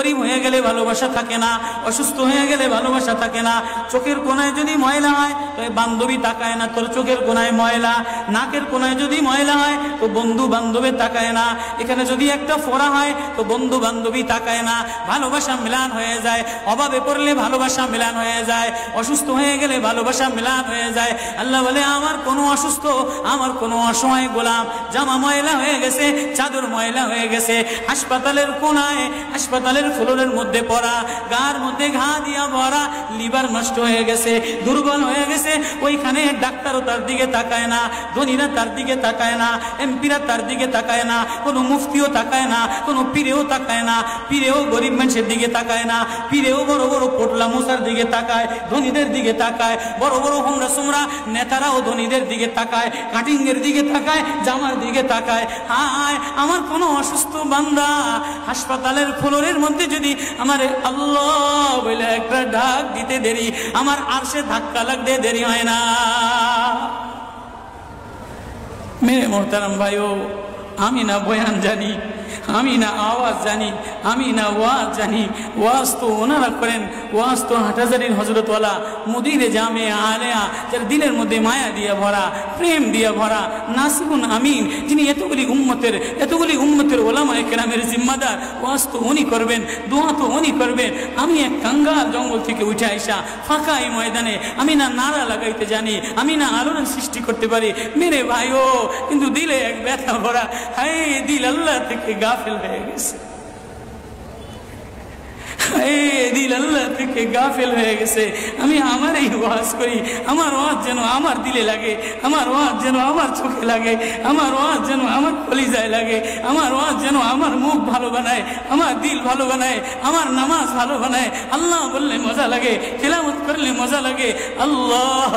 গরিব হয়ে গেলে ভালোবাসা থাকে না, অসুস্থ হয়ে গেলে ভালোবাসা থাকে না। চোখের কোনায় যদি ময়লা হয় তো বান্ধবী তাকায় না তোর চোখের কোনায় ময়লা, নাকের কোনায় যদি ময়লা হয় তো বন্ধু বান্ধবে তাকায় না, এখানে যদি একটা ফোড়া হয় তো বন্ধু বান্ধবী তাকায় না। ভালোবাসা মিলান হয়ে যায়, অভাবে পড়লে ভালোবাসা মিলান হয়ে যায়, অসুস্থ হয়ে গেলে ভালোবাসা মিলান হয়ে যায়। আল্লাহ বলে আমার কোনো অসুস্থ, আমার কোনো অসহায় গোলাম জামা ময়লা হয়ে গেছে, চাদর ময়লা হয়ে গেছে, হাসপাতালের কোনায় হাসপাতালের ফ্লোরের মধ্যে পড়া, গার মধ্যে ঘা দিয়া ভরা, লিভার নষ্ট হয়ে গেছে, দুর্বল হয়ে গেছে, ওইখানে ডাক্তারও তার দিকে তাকায় না, ধনীরা তার দিকে তাকায় না, এমপিরা তার দিকে তাকায় না, কোনো মুফতিও তাকায় না, কোনো পীরেও তাকায় না, পীরেও গরিব মানুষের দিকে তাকায় না, পীরেও বড় বড় পোটলা মশার দিকে তাকায়, ধনীদের দিকে তাকায়, বড় বড় হোমরা সোমরা নেতারাও ধনীদের দিকে তাকায়, কাটিং এর দিকে তাকায়, জামার দিকে তাকায়। হায় আমার কোনো অসুস্থ বান্দা হাসপাতালের ফ্লোরের মধ্যে যদি আমার আল্লাহ বলে একটা ডাক দিতে দেরি, আমার আরশে ধাক্কা লাগতে দেরি হয় না। মেরে মোহতারাম ভাইও, আমি না বয়ান জানি, আমি না আওয়াজ জানি, আমি না ওয়াজ জানি, ওয়াজ তো ওনারা করেন, ওয়াজ তো হাটহাজারীর হযরতওয়ালা মুদিরে জামে আলেয়া, যার দিলের মধ্যে মায়া দিয়ে ভরা, প্রেম দিয়ে ভরা, নাসিহুন আমিন, যিনি এতগুলি উম্মতের ওলামায়ে কেরামের জিম্মাদার, ওয়াজ তো উনি করবেন, দোয়া তো উনি করবেন। আমি এক কাঙ্গাল জঙ্গল থেকে উঠে আইসা ফাঁকা এই ময়দানে আমি না নারা লাগাইতে জানি, আমি না আলোড়ন সৃষ্টি করতে পারি মেরে ভাইও, কিন্তু দিলে এক ব্যথা ভরা, হায় দিল আল্লাহ থেকে গাফিল হয়ে গেছে, দিল আল্লাহ থেকে গাফিল হয়ে গেছে। আমি আমারই ওয়াজ করি, আমার ওয়াজ যেন আমার দিলে লাগে, আমার ওয়াজ যেন আমার চোখে লাগে, আমার ওয়াজ যেন আমার কলিজায় লাগে, আমার ওয়াজ যেন আমার মুখ ভালো বানায়, আমার দিল ভালো বানায়, আমার নামাজ ভালো বানায়। আল্লাহ বললে মজা লাগে, তিলাওয়াত করলে মজা লাগে। আল্লাহ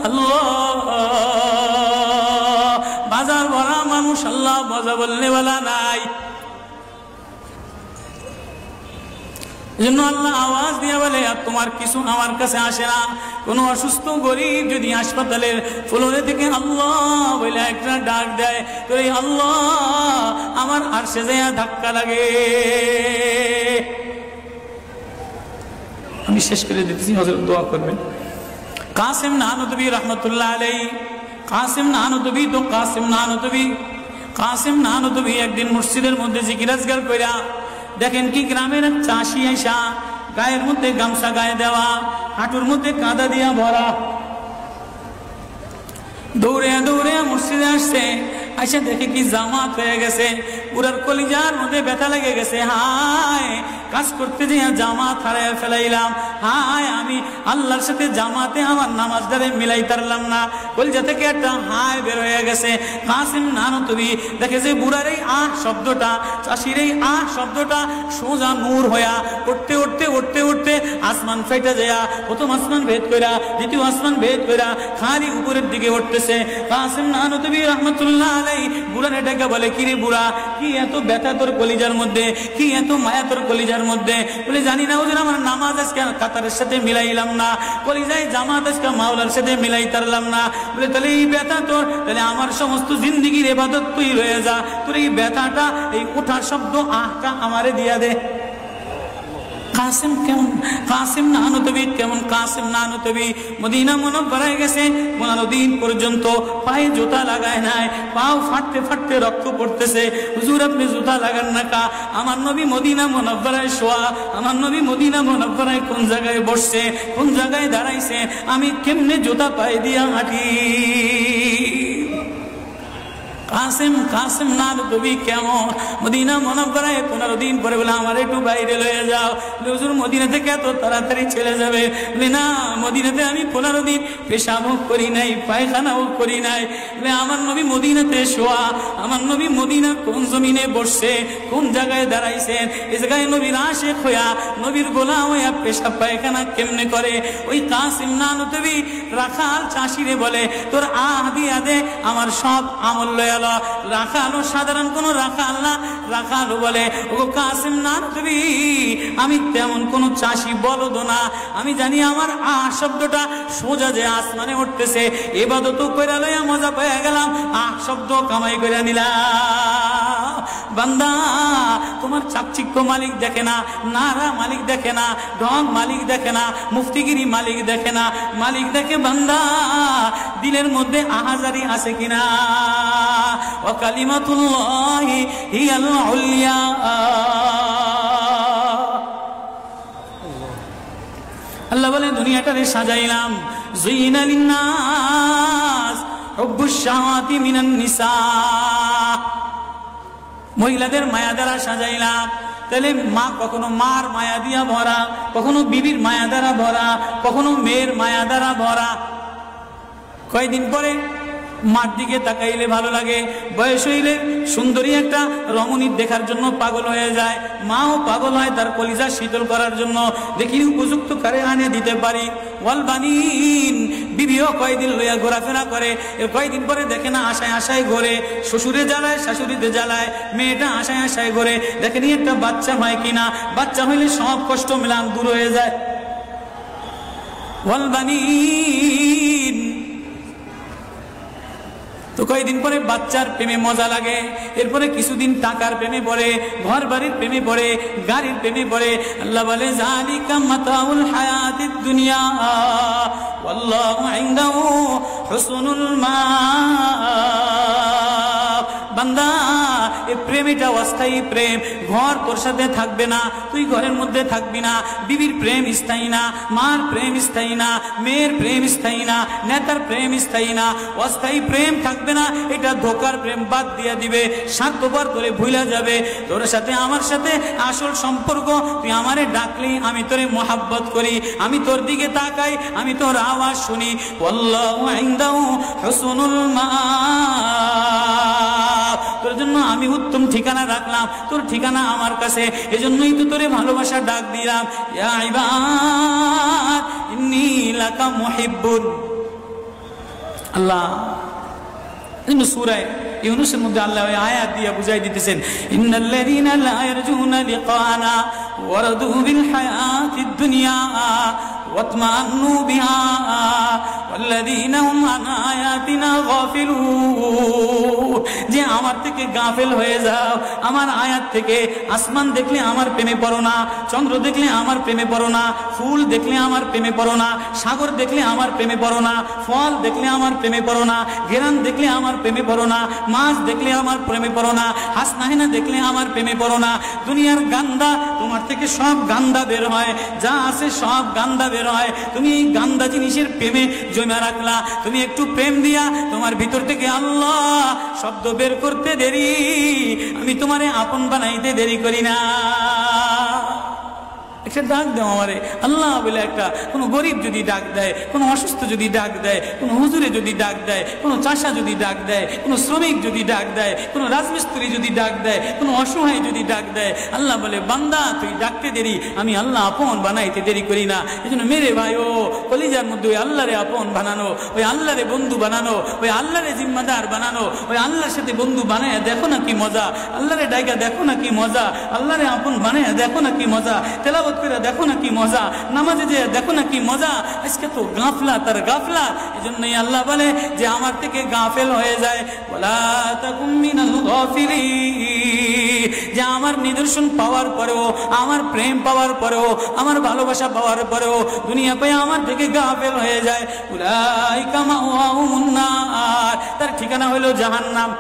আল্লাহ, বাজার ভরা মানুষ, আল্লাহ মজা বললে বলা নাই। এজন্য আল্লাহ আওয়াজ দিয়ে বলে আর তোমার কিছু আমার কাছে আসে না। কোনো অসুস্থ গরিব যদি হাসপাতালের ফ্লোরে থেকে আল্লাহ বলে একটা ডাক দেয় তো এই আল্লাহ আমার আরশে যায় ধাক্কা লাগে। আমি শেষ করে দিতেছি, হযরত দোয়া করবেন। কাসিম নানুতুবি রহমতুল্লাহ আলাইহি, কাসিম নানুতুবি তো কাসিম নানুতুবি একদিন মসজিদের মধ্যে জিকির আজকার কইরা দেখেন কি গ্রামের এক চাষি আইসা গায়ের মধ্যে গামছা গায়ে দেওয়া, হাঁটুর মধ্যে কাদা দিয়া ভরা, দৌড়ে দৌড়ে মসজিদে আসছে। আইসা দেখে কি জামাত হয়ে গেছে, পুরার কলিজার মধ্যে ব্যথা লেগে গেছে। হায় কাজ করতে যে জামাত হারায় ফেলাইলাম, হায় আমি আল্লাহর সাথে জামাতে আমার নামাজদারে মিলাই তারলাম না। কলিজা থেকে একটা হায় বের হয়ে গেছে। কাসিম নানুতুবি দেখে যে বুড়ার এই আহ শব্দটা, চাষির এই আহ শব্দটা সোজা নূর হইয়া উঠতে উঠতে উঠতে উঠতে আসমান ফাইটা যায়, প্রথম আসমান ভেদ কইরা দ্বিতীয় আসমান ভেদ কইরা খালি উপরের দিকে উঠতেছে। কাসিম নানুতুবি রাহমাতুল্লাহ আলাইহি বুড়ার এটাকে বলে, কিরে বুড়া কি এত ব্যথা তোর কলিজার মধ্যে, কি এত মায়া তোর কলিজার মধ্যে? বলে জানি না হুজুর, আমার নামাজ আজকে কাতারের সাথে মিলাইলাম না, কলিজায় জামাত আজকে মাওলার সাথে মিলাই তারলাম না। বলে তাহলে এই ব্যথা তোর, তাহলে আমার সমস্ত জিন্দিগির ইবাদত তুই রয়ে যা, তোর এই ব্যথাটা এই ওঠা শব্দ আহটা আমারে দিয়া দে। কাসিম কেমন, কাসিম নানুতুবি কেমন? কাসিম নানুতুবি মদিনা মুনাওয়ারায় গেছে, 15 দিন পর্যন্ত পায়ে জুতা লাগায় নাই, পাও ফাটতে ফাটতে রক্ত পড়তেছে। হুজুর আপনি জুতা লাগান না কা? আমার নবী মদিনা মুনাওয়ারায় শোয়া, আমার নবী মদিনা মুনাওয়ারায় কোন জায়গায় বসছে, কোন জায়গায় দাঁড়াইছে, আমি কেমনে জুতা পায়ে দিয়া হাঁটি? কাসিম নানুতুবি কেমন? মদিনা মুনাওয়ারায় 15 দিন পরে বলে আমার একটু বাইরে লয়ে যাও। হুজুর মদিনা থেকে এত তাড়াতাড়ি চলে যাবে? বলে না, মদিনাতে আমি 15 দিন পেশাবও করি নাই, পায়খানাও করি নাই। বলে আমার নবী মদিনাতে শোয়া, আমার নবী মদিনা কোন জমিনে বসছে, কোন জায়গায় দাঁড়াইছেন, এই জায়গায় নবীর আশিক হইয়া নবীর গোলাম হইয়া পেশাব পায়খানা কেমনে করে? ওই কাসিম নানুতুবি রাখাল চাষিরে বলে তোর আহ দিয়া দে, আমার সব আমল লয়া। রাখালো সাধারণ কোন রাখাল না, রাখালো বলে ও কাসিম নানুতুবি আমি তেমন কোন চাষি বলদ না, আমি জানি আমার আহ শব্দটা সোজা যে আসমানে উঠতেছে, ইবাদত কইরা লইয়া মজা পেয়ে গেলাম, আহ শব্দ কামাই কইরা নিলাম। বান্দা তোমার চাকচিক্য মালিক দেখে না, নারা মালিক দেখে না, ঢং মালিক দেখে না, মুফতিগিরি মালিক দেখে না, মালিক দেখে বান্দা দিলের মধ্যে আহাজারি আছে কিনা। ওয়া কালিমাতুল্লাহি হিয়াল উলিয়া। আল্লাহ বলে দুনিয়াটারে সাজাইলাম, যুইনা লিন্নাস হুব্বুশ শাহাওয়াতি মিনান নিসা, মহিলাদের মায়া দ্বারা সাজাইলাম। তাহলে মা কখনো মার মায়া দিয়া ভরা, কখনো বিবির মায়া দ্বারা ভরা, কখনো মেয়ের মায়া দ্বারা ভরা। কয়েকদিন পরে মার দিকে তাকাইলে ভালো লাগে, বয়স হইলে সুন্দরী একটা রমণী দেখার জন্য পাগল হয়ে যায়, মাও পাগল হয় তার কলিজা শীতল করার জন্য, দেখি উপযুক্ত কারে আনে দিতে পারি। ওয়াল বানিন, বিবিও কয়েকদিন লইয়া ঘোরাফেরা করে, কয়েকদিন পরে দেখে না আশায় আশায় ঘোরে, শ্বশুরে জ্বালায় শাশুড়িতে জ্বালায়, মেয়েটা আশায় আশায় ঘোরে, দেখেনি একটা বাচ্চা হয় কিনা, বাচ্চা হইলে সব কষ্ট মিলাম দূর হয়ে যায়। ওয়াল বানিন, তো কয়েকদিন পরে বাচ্চার প্রেমে মজা লাগে, এরপরে কিছুদিন টাকার প্রেমে পড়ে, ঘর বাড়ির প্রেমে পড়ে, গাড়ির প্রেমে পড়ে। আল্লাহ বলে যালিকা মাতাউল হায়াতিদ দুনিয়া ওয়াল্লাহু ইনদাহু হুসনুল মাআব। বান্দা এই প্রেম এটা অস্থায়ী প্রেম, ঘর তোর সাথে থাকবে না, তুই ঘরের মধ্যে থাকবি না, বিবির প্রেম স্থায়ী না, মার প্রেম স্থায়ী না, মেয়ের প্রেম স্থায়ী না, নেতার প্রেম স্থায়ী না, অস্থায়ী প্রেম থাকবে না, এটা ধোকার প্রেম বাদ দিয়ে দিবে, স্বার্থপর তোরে ভুলা যাবে। তোর সাথে আমার সাথে আসল সম্পর্ক, তুই আমারে ডাকলি আমি তোরে মোহাব্বত করি, আমি তোর দিকে তাকাই, আমি তোর আওয়াজ শুনি। আল্লাহু ইনদাহু হুসনুল মাআব, তোর জন্য আমি উত্তম ঠিকানা রাখলাম, তোর ঠিকানা আমার কাছে, এজন্যই তো তোরে ভালোবাসা ডাক দিলাম। ইয়া ইবাদ ইন্নী লাকা মুহিব্বুন। আল্লাহ সূরা ইউনূসের মধ্যে আল্লাহ ওই আয়াত দিয়ে বুঝাই দিতেছেন, ইন্নাল্লাযীনা লা ইয়ারজুনা লিকানা ওয়ারাদু বিল হায়াতিদ দুনিয়া ওয়াতমান্নু বিহা ওয়াল্লাযীনা হুম আন আয়াতিনা গাফিলুন। যে আমার থেকে গাফেল হয়ে যাও, আমার আয়াত থেকে। আসমান দেখলে আমার প্রেমে পড়ো না, চন্দ্র দেখলে আমার প্রেমে পড়ো না, ফুল দেখলে আমার প্রেমে পড়ো না, সাগর দেখলে আমার প্রেমে পড়ো না, ফল দেখলে আমার প্রেমে পড়ো না, ঘেরান দেখলে আমার প্রেমে পড়ো না, মাছ দেখলে আমার প্রেমে পড়ো না, হাসনাহিনা দেখলে আমার প্রেমে পড়ো না। দুনিয়ার গান্দা, তোমার থেকে সব গান্দা বের হয়, যা আছে সব গান্দা বের হয়। তুমি এই গান্দা জিনিসের প্রেমে জমা রাখলা, তুমি একটু প্রেম দিয়া তোমার ভিতর থেকে আল্লাহ শব্দ বের করতে দেরি, আমি তোমারে আপন বানাইতে দেরি করি না। একটা ডাক দাও আমারে আল্লাহ বলে, একটা কোনো গরিব যদি ডাক দেয়, কোনো অসুস্থ যদি ডাক দেয়, কোনো হুজুরে যদি ডাক দেয়, কোনো চাষা যদি ডাক দেয়, কোনো শ্রমিক যদি ডাক দেয়, কোনো রাজমিস্ত্রি যদি ডাক দেয়, কোনো অসহায় যদি ডাক দেয়, আল্লাহ বলে বান্দা তুই ডাকতে দেরি, আমি আল্লাহ আপন বানাইতে দেরি করি না। এই জন্য মেরে ভাই ও কলিজার মধ্যে ওই আল্লাহরে আপন বানানো, ওই আল্লাহরে বন্ধু বানানো, ওই আল্লাহরে জিম্মাদার বানানো, ওই আল্লাহর সাথে বন্ধু বানায় দেখো না কি মজা, আল্লাহরে ডাইকা দেখো না কি মজা, আল্লাহরে আপন বানায় দেখো না কি মজা, তেলাওয়াত করে দেখো না কি মজা, নামাজে যে দেখো না কি মজা। আজকে তো গাফলাত আর গাফলাত, এজন্যই আল্লাহ বলে যে আমার থেকে গাফেল হয়ে যায়, ওয়ালা তাকুম মিনাল গাফিলিন। যে আমার নিদর্শন পাওয়ার পরেও, আমার প্রেম পাওয়ার পরেও, আমার ভালোবাসা পাওয়ার পরেও দুনিয়া পেয়ে আমার থেকে গাফেল হয়ে যায়, উলাইকা মাওয়াহুমুন নার, তার ঠিকানা হলো জাহান্নাম।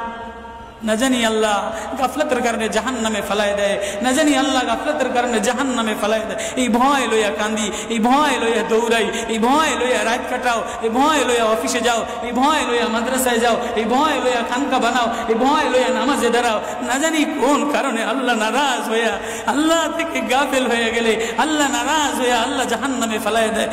না জানি আল্লাহ গাফলতের কারণে জাহান্নামে ফেলায় দেয়, না জানি আল্লাহ গাফলতের কারণে জাহান্নামে ফেলায় দেয়। এই ভয় লইয়া কান্দি, এই ভয় লইয়া দৌড়াই, এই ভয় লইয়া রাত কাটাও, এই ভয় লইয়া অফিসে যাও, এই ভয় লইয়া মাদ্রাসায় যাও, এই ভয় লইয়া খানকা বানাও, এই ভয় লইয়া নামাজে দাঁড়াও। না জানি কোন কারণে আল্লাহ নারাজ হইয়া, আল্লাহ থেকে গাফেল হয়ে গেলে আল্লাহ নারাজ হইয়া আল্লাহ জাহান্নামে ফেলায় দেয়।